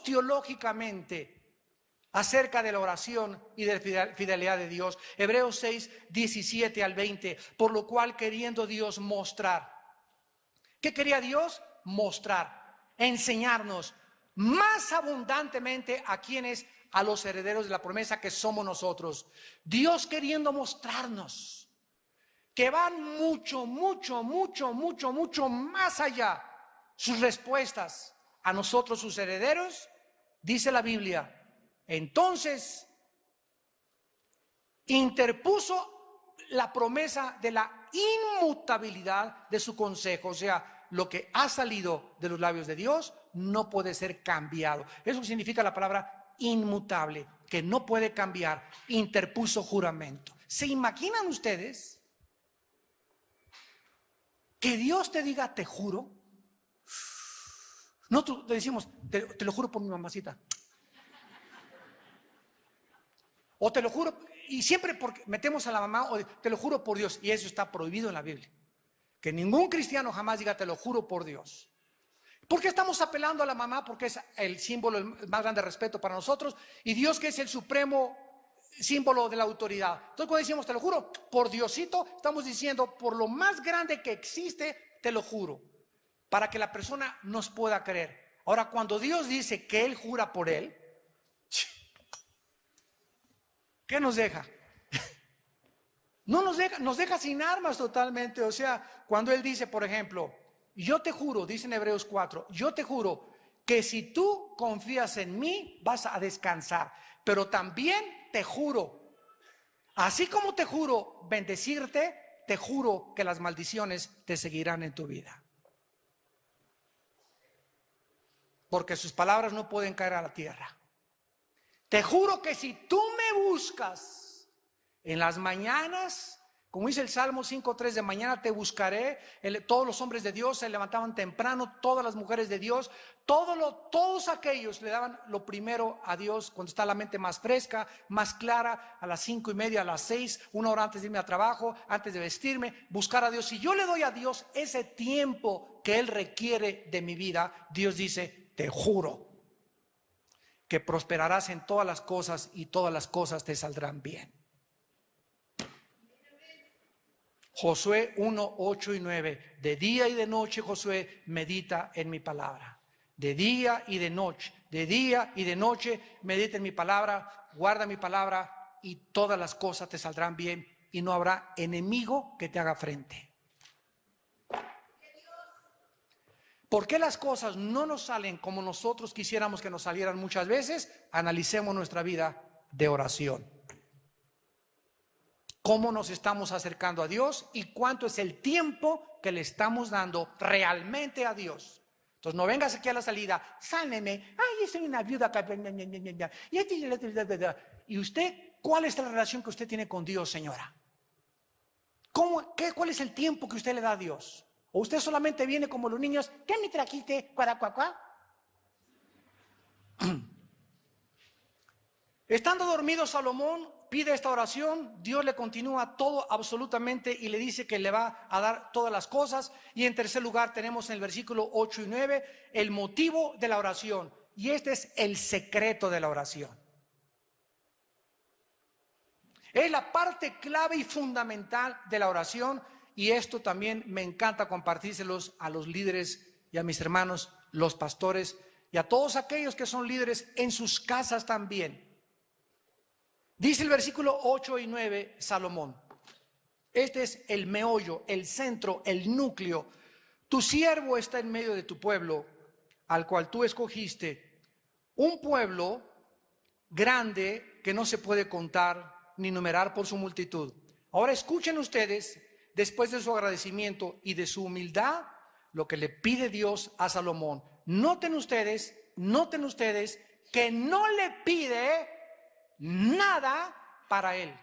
teológicamente acerca de la oración y de la fidelidad de Dios. Hebreos 6, 17 al 20, por lo cual queriendo Dios mostrar. ¿Qué quería Dios? Mostrar. Enseñarnos más abundantemente a quienes, a los herederos de la promesa que somos nosotros. Dios queriendo mostrarnos que van mucho más allá sus respuestas a nosotros, sus herederos. Dice la Biblia, entonces interpuso la promesa de la inmutabilidad de su consejo. O sea, lo que ha salido de los labios de Dios no puede ser cambiado. Eso significa la palabra inmutable, que no puede cambiar. Interpuso juramento. ¿Se imaginan ustedes que Dios te diga te juro? Nosotros le decimos te lo juro por mi mamacita. O te lo juro, y siempre porque metemos a la mamá, o te lo juro por Dios, y eso está prohibido en la Biblia. Que ningún cristiano jamás diga te lo juro por Dios. ¿Por qué estamos apelando a la mamá? Porque es el símbolo, el más grande respeto para nosotros, y Dios, que es el supremo símbolo de la autoridad. Entonces, cuando decimos te lo juro por Diosito, estamos diciendo por lo más grande que existe, te lo juro, para que la persona nos pueda creer. Ahora, cuando Dios dice que Él jura por Él, ¿qué nos deja? No nos deja sin armas totalmente. O sea, cuando Él dice, por ejemplo, yo te juro, dice en Hebreos 4, yo te juro que si tú confías en mí vas a descansar, pero también te juro. Así como te juro bendecirte, te juro que las maldiciones te seguirán en tu vida. Porque sus palabras no pueden caer a la tierra. Te juro que si tú me buscas en las mañanas, como dice el Salmo 5:3, de mañana te buscaré. Todos los hombres de Dios se levantaban temprano, todas las mujeres de Dios, todos aquellos le daban lo primero a Dios cuando está la mente más fresca, más clara, a las 5:30, a las 6, una hora antes de irme a trabajo, antes de vestirme, buscar a Dios. Si yo le doy a Dios ese tiempo que Él requiere de mi vida, Dios dice, te juro que prosperarás en todas las cosas y todas las cosas te saldrán bien. Josué 1, 8 y 9. De día y de noche, Josué, medita en mi palabra. De día y de noche, medita en mi palabra, guarda mi palabra y todas las cosas te saldrán bien y no habrá enemigo que te haga frente. ¿Por qué las cosas no nos salen como nosotros quisiéramos que nos salieran muchas veces? Analicemos nuestra vida de oración. ¿Cómo nos estamos acercando a Dios y cuánto es el tiempo que le estamos dando realmente a Dios? Entonces no vengas aquí a la salida, sáneme, ay, soy una viuda, y usted, ¿cuál es la relación que usted tiene con Dios, señora? ¿Cuál es el tiempo que usted le da a Dios? ¿O usted solamente viene como los niños, ¿qué me trajiste? Cuaracuacuá. Estando dormido Salomón, pide esta oración, Dios le continúa todo absolutamente y le dice que le va a dar todas las cosas. Y en tercer lugar tenemos en el versículo 8 y 9 el motivo de la oración. Y este es el secreto de la oración. Es la parte clave y fundamental de la oración. Y esto también me encanta compartírselos a los líderes y a mis hermanos, los pastores, y a todos aquellos que son líderes en sus casas también. Dice el versículo 8 y 9, Salomón. Este es el meollo, el centro, el núcleo. Tu siervo está en medio de tu pueblo, al cual tú escogiste. Un pueblo grande que no se puede contar ni numerar por su multitud. Ahora escuchen ustedes, después de su agradecimiento y de su humildad, lo que le pide Dios a Salomón. Noten ustedes que no le pide nada para él.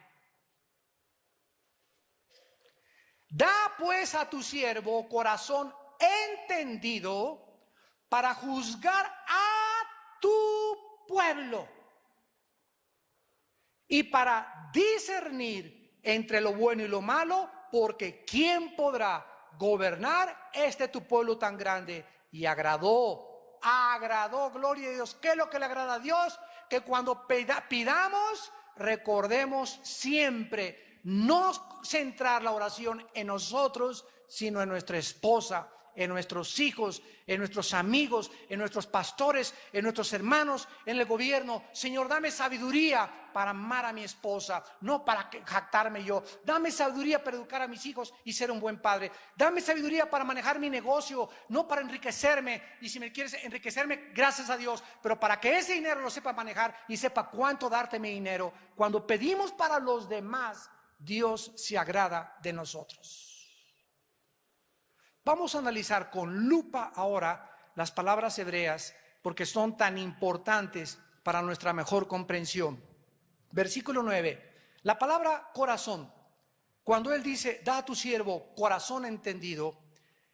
Da pues a tu siervo corazón entendido para juzgar a tu pueblo y para discernir entre lo bueno y lo malo, porque ¿quién podrá gobernar tu pueblo tan grande? Y agradó, gloria a Dios. ¿Qué es lo que le agrada a Dios? Que cuando pidamos, recordemos siempre no centrar la oración en nosotros, sino en nuestra esposa, en nuestros hijos, en nuestros amigos, en nuestros pastores, en nuestros hermanos, en el gobierno. Señor, dame sabiduría para amar a mi esposa, no para jactarme yo. Dame sabiduría para educar a mis hijos y ser un buen padre. Dame sabiduría para manejar mi negocio, no para enriquecerme. Y si me quieres enriquecerme, gracias a Dios, pero para que ese dinero lo sepa manejar y sepa cuánto darte mi dinero. Cuando pedimos para los demás, Dios se agrada de nosotros. Vamos a analizar con lupa ahora las palabras hebreas porque son tan importantes para nuestra mejor comprensión. Versículo 9, la palabra corazón, cuando él dice, da a tu siervo corazón entendido,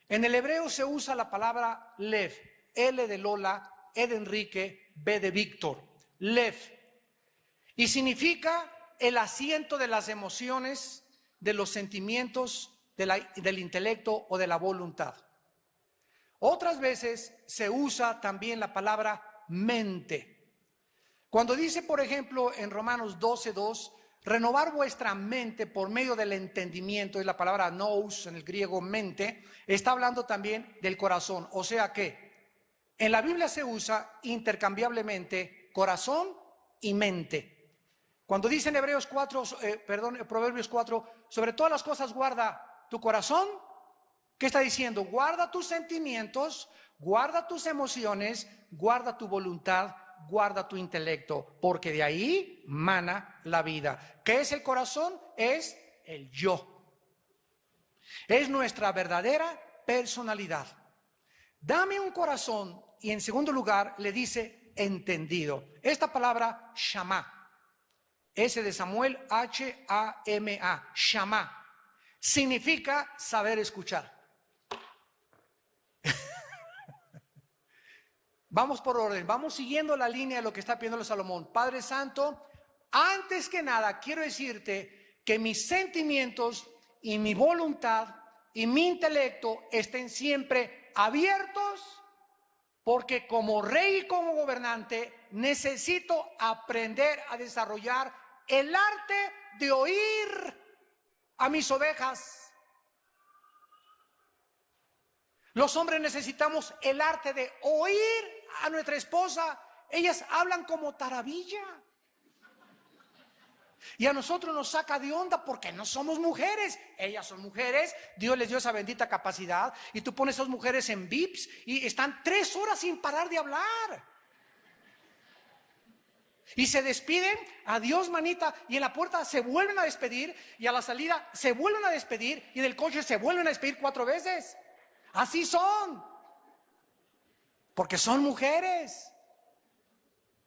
en el hebreo se usa la palabra lev, L de Lola, E de Enrique, B de Víctor, lev, y significa el asiento de las emociones, de los sentimientos, del intelecto o de la voluntad. Otras veces se usa también la palabra mente. Cuando dice, por ejemplo, en Romanos 12:2, renovar vuestra mente por medio del entendimiento, es la palabra nous en el griego mente, está hablando también del corazón. O sea que en la Biblia se usa intercambiablemente corazón y mente. Cuando dice en Proverbios 4, sobre todas las cosas guarda tu corazón, ¿qué está diciendo? Guarda tus sentimientos, guarda tus emociones, guarda tu voluntad, guarda tu intelecto, porque de ahí mana la vida. ¿Qué es el corazón? Es el yo. Es nuestra verdadera personalidad. Dame un corazón, y en segundo lugar le dice entendido. Esta palabra Shama, S de Samuel, H-A-M-A, Shama, significa saber escuchar. Vamos por orden, vamos siguiendo la línea de lo que está pidiendo Salomón. Padre Santo, antes que nada quiero decirte que mis sentimientos y mi voluntad y mi intelecto estén siempre abiertos, porque como rey y como gobernante necesito aprender a desarrollar el arte de oír a mis ovejas. Los hombres necesitamos el arte de oír a nuestra esposa. Ellas hablan como taravilla. Y a nosotros nos saca de onda porque no somos mujeres. Ellas son mujeres. Dios les dio esa bendita capacidad. Y tú pones a esas mujeres en VIPs y están 3 horas sin parar de hablar. Y se despiden, adiós manita, y en la puerta se vuelven a despedir, y a la salida se vuelven a despedir, y del coche se vuelven a despedir 4 veces. Así son, porque son mujeres.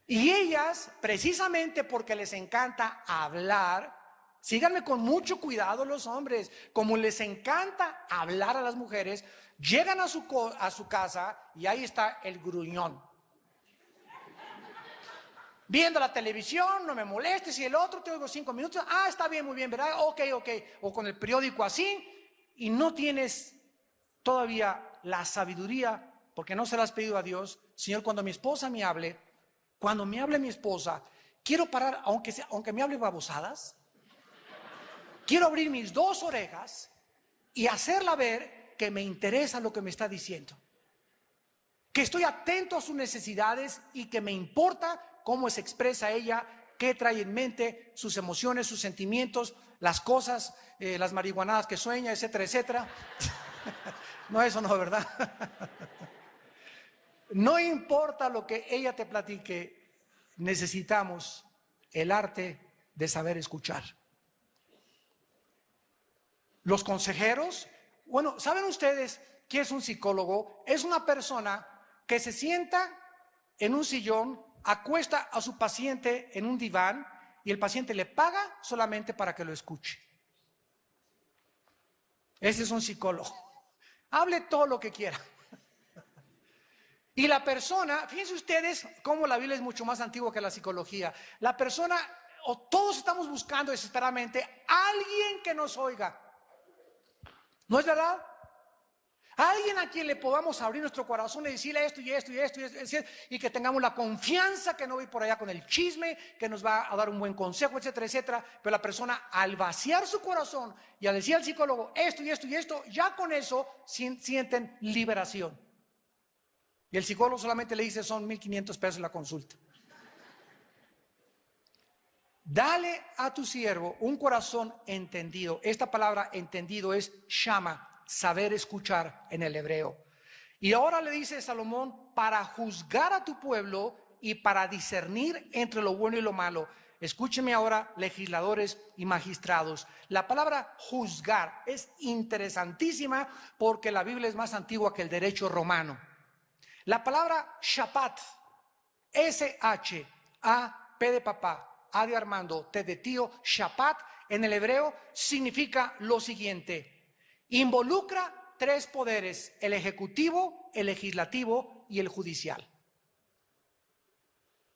Y ellas, precisamente porque les encanta hablar, síganme con mucho cuidado los hombres, como les encanta hablar a las mujeres, llegan a su casa y ahí está el gruñón. Viendo la televisión, no me molestes, y el otro te oigo 5 minutos, está bien, muy bien, ¿verdad? Ok, o con el periódico así, y no tienes todavía la sabiduría, porque no se la has pedido a Dios. Señor, cuando mi esposa me hable, cuando me hable mi esposa, quiero parar, aunque me hable babosadas, quiero abrir mis 2 orejas y hacerla ver que me interesa lo que me está diciendo, que estoy atento a sus necesidades y que me importa cómo se expresa ella, qué trae en mente, sus emociones, sus sentimientos, las cosas, las marihuanadas que sueña, etcétera, etcétera. No, eso no, ¿verdad? No importa lo que ella te platique, necesitamos el arte de saber escuchar. Los consejeros, bueno, ¿saben ustedes qué es un psicólogo? Es una persona que se sienta en un sillón, acuesta a su paciente en un diván y el paciente le paga solamente para que lo escuche. Ese es un psicólogo. Hable todo lo que quiera. Y la persona, fíjense ustedes cómo la Biblia es mucho más antigua que la psicología. La persona, o todos estamos buscando desesperadamente a alguien que nos oiga. ¿No es verdad? Alguien a quien le podamos abrir nuestro corazón y decirle esto y esto y esto y que tengamos la confianza, que no voy por allá con el chisme, que nos va a dar un buen consejo, etcétera, etcétera. Pero la persona, al vaciar su corazón y al decir al psicólogo esto y esto y esto, ya con eso sienten liberación. Y el psicólogo solamente le dice: son 1,500 pesos la consulta. Dale a tu siervo un corazón entendido. Esta palabra entendido es shama, saber escuchar en el hebreo. Y ahora le dice Salomón: para juzgar a tu pueblo y para discernir entre lo bueno y lo malo. Escúchenme ahora, legisladores y magistrados. La palabra juzgar es interesantísima porque la Biblia es más antigua que el derecho romano. La palabra shapat, S-H-A-P de papá, A de Armando, T de tío, shapat, en el hebreo significa lo siguiente: involucra 3 poderes, el ejecutivo, el legislativo y el judicial.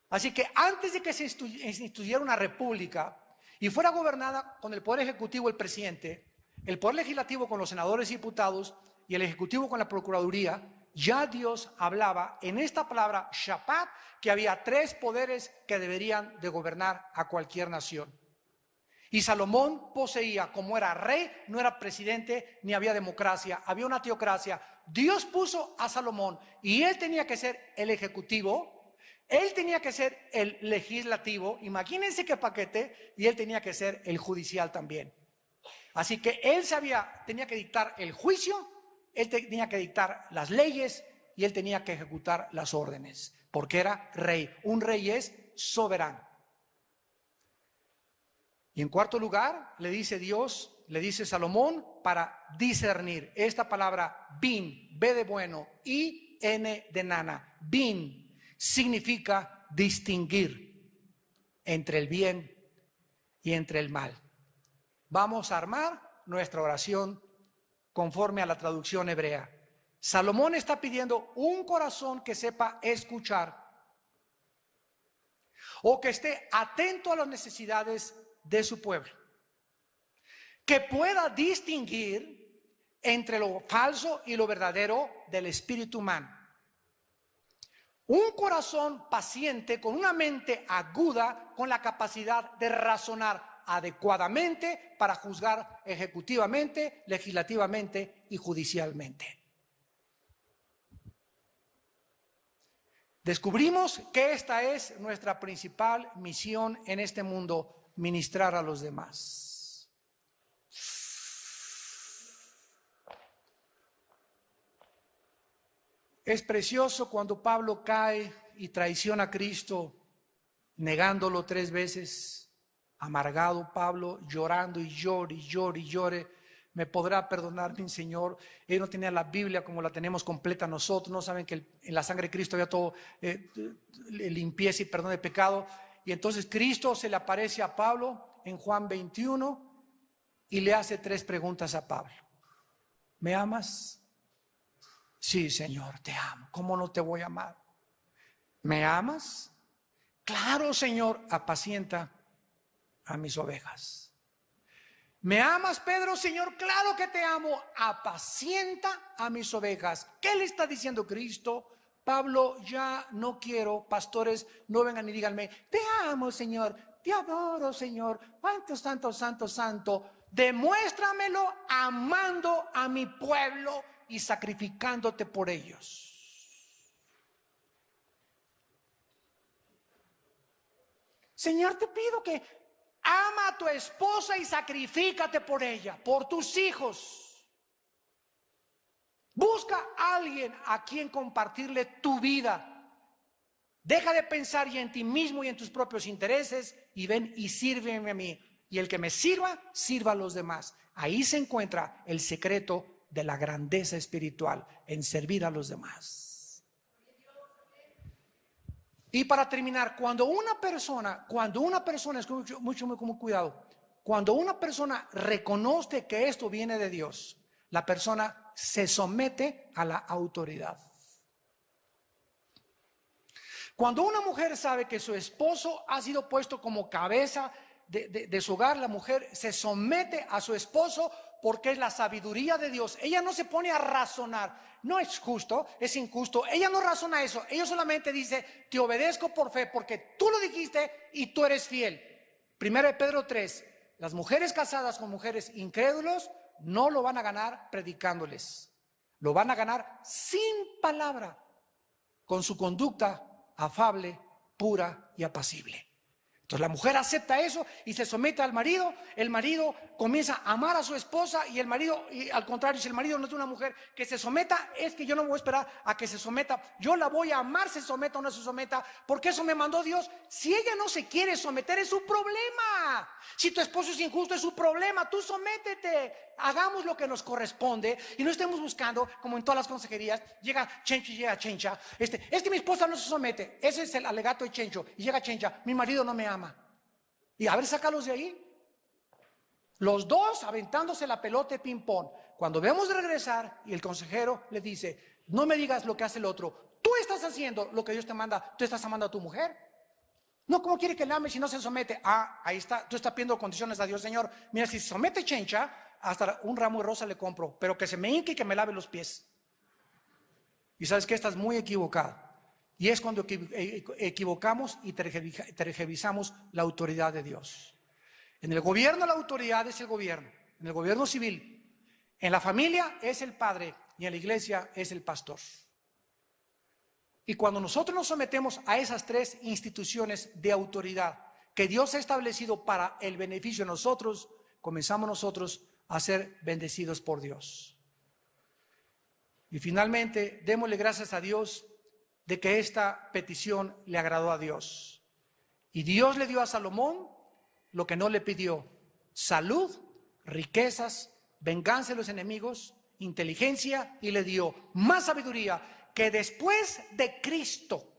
Así que antes de que se instituyera una república y fuera gobernada con el poder ejecutivo, el presidente, el poder legislativo con los senadores y diputados y el ejecutivo con la procuraduría, ya Dios hablaba en esta palabra shapat que había 3 poderes que deberían de gobernar a cualquier nación. Y Salomón poseía, como era rey, no era presidente ni había democracia, había una teocracia. Dios puso a Salomón y él tenía que ser el ejecutivo, él tenía que ser el legislativo, imagínense qué paquete, y él tenía que ser el judicial también. Así que él tenía que dictar el juicio, él tenía que dictar las leyes y él tenía que ejecutar las órdenes, porque era rey. Un rey es soberano. Y en cuarto lugar, le dice Dios, le dice Salomón, para discernir. Esta palabra bin, B de bueno, y N de nana. Bin significa distinguir entre el bien y entre el mal. Vamos a armar nuestra oración conforme a la traducción hebrea. Salomón está pidiendo un corazón que sepa escuchar, o que esté atento a las necesidades de su pueblo, que pueda distinguir entre lo falso y lo verdadero del espíritu humano. Un corazón paciente con una mente aguda, con la capacidad de razonar adecuadamente para juzgar ejecutivamente, legislativamente y judicialmente. Descubrimos que esta es nuestra principal misión en este mundo: ministrar a los demás. Es precioso cuando Pablo cae y traiciona a Cristo, negándolo 3 veces, amargado Pablo, llorando y llore y llore y llore. ¿Me podrá perdonar mi Señor? Él no tenía la Biblia como la tenemos completa nosotros. No saben que en la sangre de Cristo había todo limpieza y perdón de pecado. Y entonces Cristo se le aparece a Pablo en Juan 21 y le hace 3 preguntas a Pablo. ¿Me amas? Sí, Señor, te amo. ¿Cómo no te voy a amar? ¿Me amas? Claro, Señor, apacienta a mis ovejas. ¿Me amas, Pedro? Señor, claro que te amo. Apacienta a mis ovejas. ¿Qué le está diciendo Cristo? Pablo, ya no quiero, pastores, no vengan y díganme, te amo, Señor, te adoro, Señor, cuánto santo, santo, santo. Demuéstramelo amando a mi pueblo y sacrificándote por ellos. Señor, te pido que ama a tu esposa y sacrifícate por ella, por tus hijos. Busca a alguien a quien compartirle tu vida. Deja de pensar ya en ti mismo y en tus propios intereses y ven y sírveme a mí. Y el que me sirva, sirva a los demás. Ahí se encuentra el secreto de la grandeza espiritual, en servir a los demás. Y para terminar, cuando una persona, escucha mucho cuidado, cuando una persona reconoce que esto viene de Dios, la persona se somete a la autoridad. Cuando una mujer sabe que su esposo ha sido puesto como cabeza de su hogar, la mujer se somete a su esposo porque es la sabiduría de Dios. Ella no se pone a razonar, no es justo, es injusto. Ella no razona eso, ella solamente dice, te obedezco por fe porque tú lo dijiste y tú eres fiel. 1 Pedro 3, las mujeres casadas con mujeres incrédulos no lo van a ganar predicándoles, lo van a ganar sin palabra, con su conducta afable, pura y apacible. Entonces la mujer acepta eso y se somete al marido. El marido comienza a amar a su esposa y el marido, y al contrario, si el marido no es una mujer que se someta, es que yo no voy a esperar a que se someta, yo la voy a amar, se someta o no se someta, porque eso me mandó Dios. Si ella no se quiere someter, es su problema. Si tu esposo es injusto, es su problema. Tú sométete, hagamos lo que nos corresponde y no estemos buscando, como en todas las consejerías, llega Chencho y llega Chencha, es que mi esposa no se somete, ese es el alegato de Chencho, y llega Chencha, mi marido no me ama. Y a ver, sácalos de ahí. Los dos aventándose la pelota de ping pong. Cuando vemos de regresar y el consejero le dice, no me digas lo que hace el otro, tú estás haciendo lo que Dios te manda, tú estás amando a tu mujer. No, ¿cómo quiere que le ame si no se somete? Ah, ahí está, tú estás pidiendo condiciones a Dios. Señor, mira, si se somete Chencha, hasta un ramo de rosa le compro, pero que se me hinque y que me lave los pies. Y sabes que estás muy equivocado. Y es cuando equivocamos y tergiversamos la autoridad de Dios. En el gobierno la autoridad es el gobierno, en el gobierno civil. En la familia es el padre y en la iglesia es el pastor. Y cuando nosotros nos sometemos a esas 3 instituciones de autoridad que Dios ha establecido para el beneficio de nosotros, comenzamos nosotros a ser bendecidos por Dios. Y finalmente, démosle gracias a Dios de que esta petición le agradó a Dios. Y Dios le dio a Salomón lo que no le pidió: salud, riquezas, venganza de los enemigos, inteligencia, y le dio más sabiduría, que después de Cristo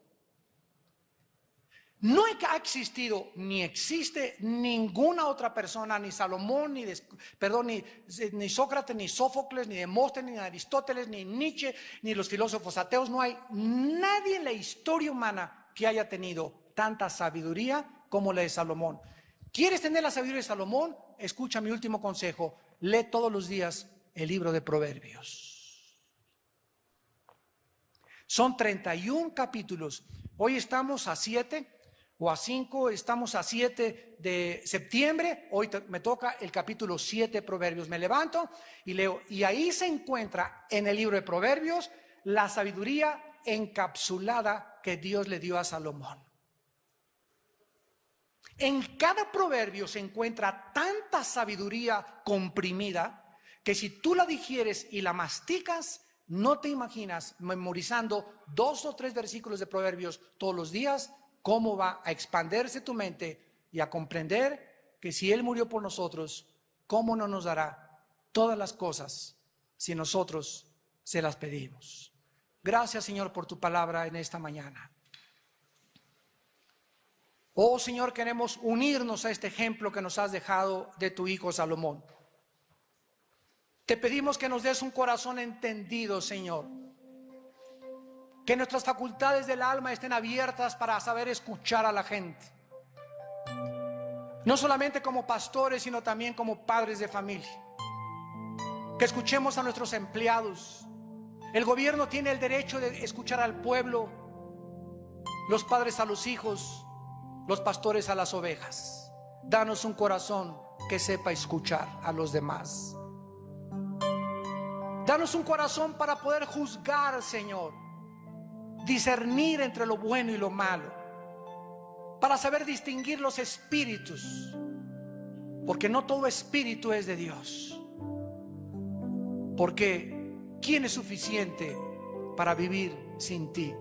no ha existido ni existe ninguna otra persona, ni Salomón, ni Sócrates, ni Sófocles, ni Demóstenes, ni Aristóteles, ni Nietzsche, ni los filósofos ateos. No hay nadie en la historia humana que haya tenido tanta sabiduría como la de Salomón. ¿Quieres tener la sabiduría de Salomón? Escucha mi último consejo: lee todos los días el libro de Proverbios. Son 31 capítulos. Hoy estamos a 7 o a 5, estamos a 7 de septiembre. Hoy me toca el capítulo 7 de Proverbios. Me levanto y leo, y ahí se encuentra en el libro de Proverbios la sabiduría encapsulada que Dios le dio a Salomón. En cada proverbio se encuentra tanta sabiduría comprimida que si tú la digieres y la masticas, no te imaginas, memorizando 2 o 3 versículos de Proverbios todos los días, cómo va a expandirse tu mente y a comprender que si Él murió por nosotros, ¿cómo no nos dará todas las cosas si nosotros se las pedimos? Gracias, Señor, por tu palabra en esta mañana. Oh, Señor, queremos unirnos a este ejemplo que nos has dejado de tu hijo Salomón. Te pedimos que nos des un corazón entendido, Señor. Que nuestras facultades del alma estén abiertas para saber escuchar a la gente. No solamente como pastores, sino también como padres de familia. Que escuchemos a nuestros empleados. El gobierno tiene el derecho de escuchar al pueblo, los padres a los hijos, los pastores a las ovejas. Danos un corazón que sepa escuchar a los demás. Danos un corazón para poder juzgar, Señor. Discernir entre lo bueno y lo malo, para saber distinguir los espíritus, porque no todo espíritu es de Dios. Porque ¿quién es suficiente para vivir sin ti?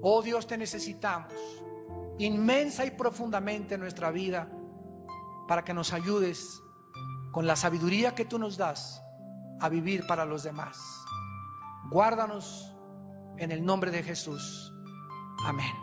Oh Dios, te necesitamos inmensa y profundamente en nuestra vida, para que nos ayudes con la sabiduría que tú nos das a vivir para los demás. Guárdanos en el nombre de Jesús. Amén.